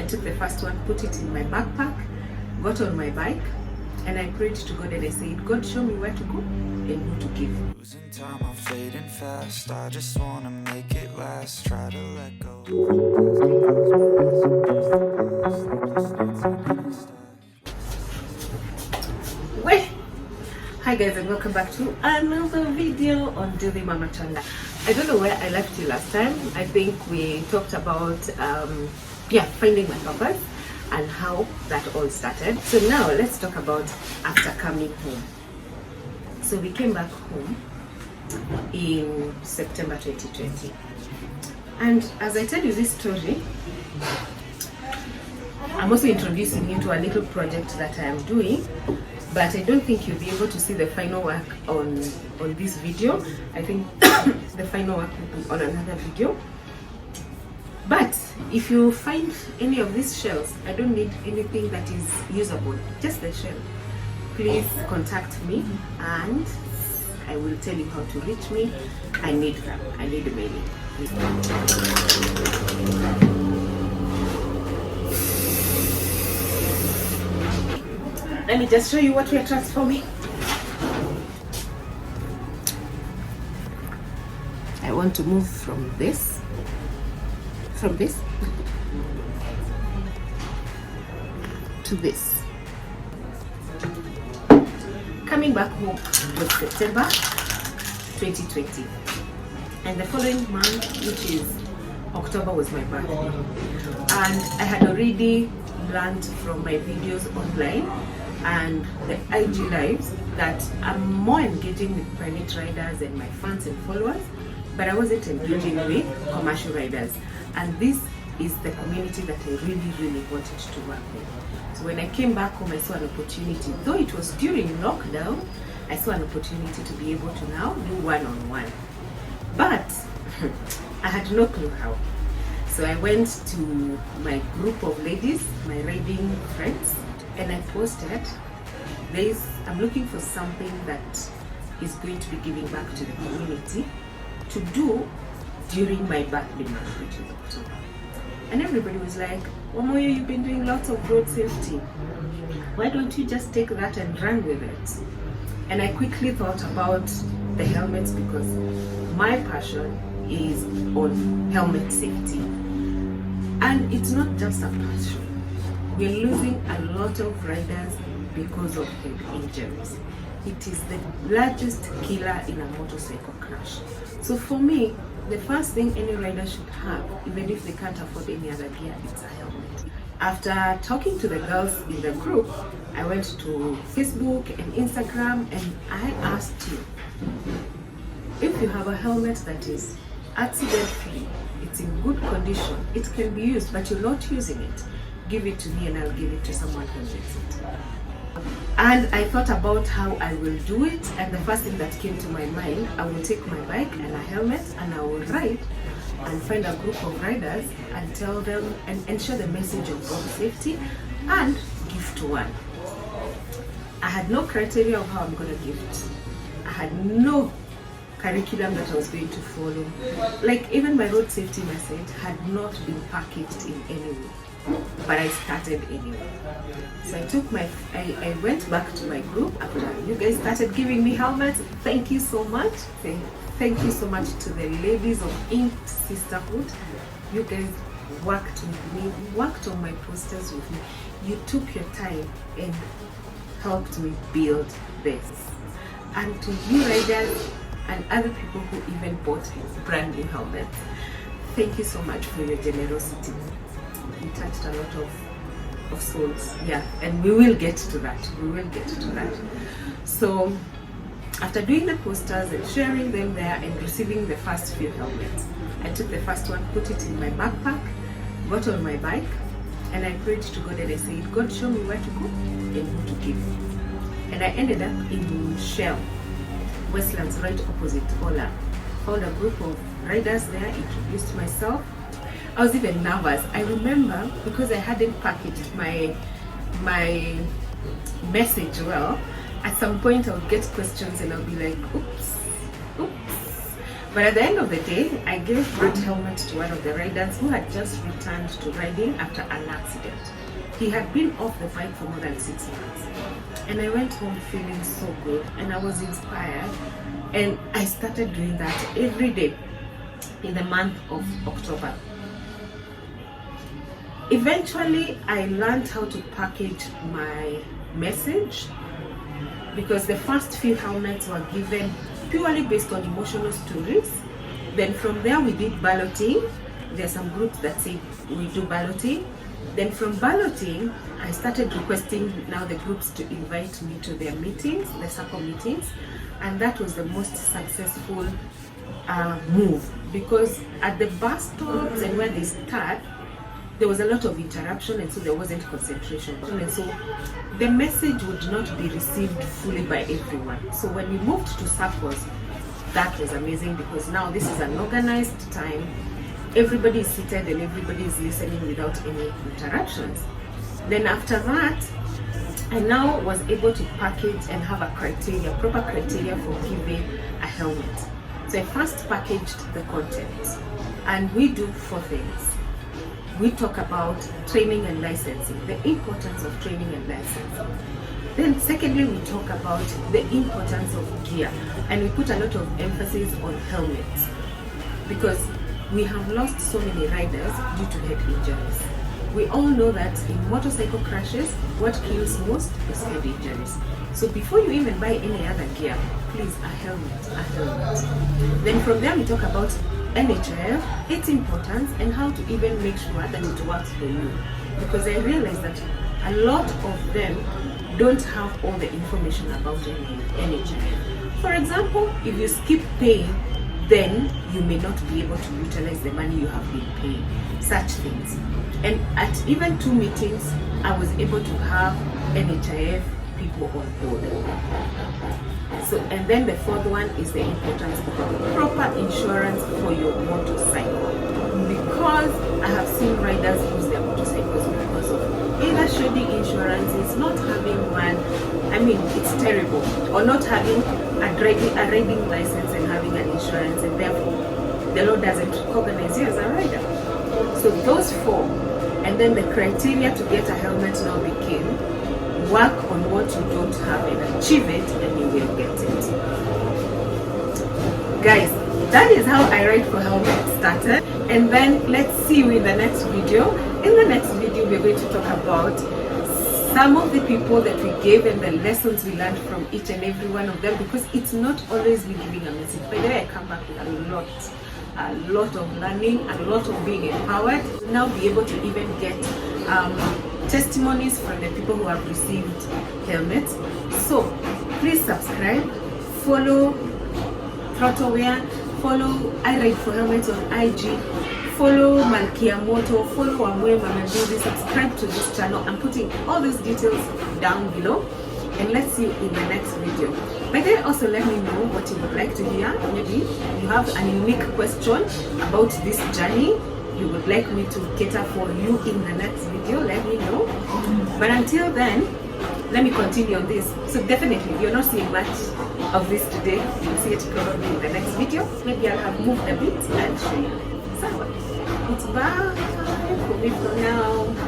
took the first one, put it in my backpack, got on my bike, and I prayed to God and I said, God, show me where to go and who to give. Losing time, I'm fading fast. I just wanna make it last. Try to let go. Wait. Hi guys, and welcome back to another video on Nduthi Mama Changa. I don't know where I left you last time. I think we talked about finding my purpose and how that all started. So now let's talk about after coming home. So we came back home in September 2020, and as I tell you this story, I'm also introducing you to a little project that I am doing, but I don't think you'll be able to see the final work on this video. I think the final work will be on another video. But if you find any of these shells, I don't need anything that is usable, just the shell. Please contact me and I will tell you how to reach me. I need them. I need many. Let me just show you what we are transforming. I want to move from this to this. Coming back home was September 2020, and the following month, which is October, was my birthday. And I had already learned from my videos online and the IG lives that I'm more engaging with private riders and my fans and followers, but I wasn't engaging with commercial riders. And this is the community that I really wanted to work with. So when I came back home, I saw an opportunity. Though it was during lockdown, I saw an opportunity to be able to now do one-on-one. But I had no clue how. So I went to my group of ladies, my riding friends, and I posted, I'm looking for something that is going to be giving back to the community to do during my birthday month, which is October. And everybody was like, Wamoyo, you've been doing lots of road safety. Why don't you just take that and run with it? And I quickly thought about the helmets because my passion is on helmet safety. And it's not just a passion. We're losing a lot of riders because of head injuries. It is the largest killer in a motorcycle crash. So for me, the first thing any rider should have, even if they can't afford any other gear, it's a helmet. After talking to the girls in the group, I went to Facebook and Instagram and I asked you, if you have a helmet that is accident-free, it's in good condition, it can be used, but you're not using it, give it to me and I'll give it to someone who needs it. And I thought about how I will do it, and the first thing that came to my mind, I will take my bike and a helmet and I will ride and find a group of riders and tell them and share the message of road safety and give to one. I had no criteria of how I'm going to gift. I had no curriculum that I was going to follow. Like even my road safety message had not been packaged in any way. But I started anyway. So I went back to my group after you guys started giving me helmets. Thank you so much. Thank you so much to the ladies of Inked Sisterhood. You guys worked with me, worked on my posters with me. You took your time and helped me build this. And to you riders and other people who even bought brand new helmets, thank you so much for your generosity. You touched a lot of souls, and we will get to that. So after doing the posters and sharing them there and receiving the first few helmets, I took the first one, put it in my backpack, got on my bike, and I prayed to God and I said, God, show me where to go and who to give. And I ended up in Shell, Westlands, right opposite Ola. Found a group of riders there, introduced myself. I was even nervous. I remember because I hadn't packaged my message well. At some point I would get questions and I'll be like, oops. But at the end of the day, I gave that helmet to one of the riders who had just returned to riding after an accident. He had been off the bike for more than 6 months. And I went home feeling so good, and I was inspired, and I started doing that every day in the month of October. Eventually, I learned how to package my message, because the first few helmets were given purely based on emotional stories. Then from there we did balloting. There are some groups that say we do balloting. Then from balloting, I started requesting now the groups to invite me to their meetings, the circle meetings, and that was the most successful move, because at the bus stops and where they start, there was a lot of interruption, and so there wasn't concentration, and so the message would not be received fully by everyone. So when we moved to circles, that was amazing, because now this is an organized time. Everybody is seated and everybody is listening without any interruptions. Then after that, I now was able to package and have a criteria, proper criteria for giving a helmet. So I first packaged the content, and we do 4 things. We talk about training and licensing, the importance of training and licensing. Then secondly, we talk about the importance of gear, and we put a lot of emphasis on helmets, because we have lost so many riders due to head injuries. We all know that in motorcycle crashes, what kills most is head injuries. So before you even buy any other gear, please, a helmet. Then from there we talk about NHIF, its importance, and how to even make sure that it works for you. Because I realized that a lot of them don't have all the information about NHIF. For example, if you skip paying, then you may not be able to utilize the money you have been paying, such things. And at even 2 meetings, I was able to have NHIF people on board. So, and then the 4th one is the importance of proper insurance for your motorcycle, because I have seen riders lose their motorcycles because of either shady insurances, not having one, I mean it's terrible, or not having a riding license and having an insurance, and therefore the law doesn't recognize you as a rider. So those 4, and then the criteria to get a helmet now became work on what you don't have and achieve it, and you will get it. Guys, that is how IRIDE4HELMETS started, and then let's see you in the next video. In the next video, we're going to talk about some of the people that we gave and the lessons we learned from each and every one of them, because it's not always me giving a message. By the way, I come back with a lot of learning, a lot of being empowered. Now be able to even get testimonies from the people who have received helmets. So please subscribe, follow Throttleware, follow IRIDE4HELMETS on IG, follow Malkia Moto, follow Amwe Nduthi, subscribe to this channel. I'm putting all these details down below, and let's see you in the next video. But then also let me know what you would like to hear. Maybe you have a unique question about this journey you would like me to cater for you in the next video. Let me know. But until then, let me continue on this. So definitely, if you're not seeing much of this today, you'll see it probably in the next video. Maybe I'll have moved a bit and show you. So it's bye for me for now.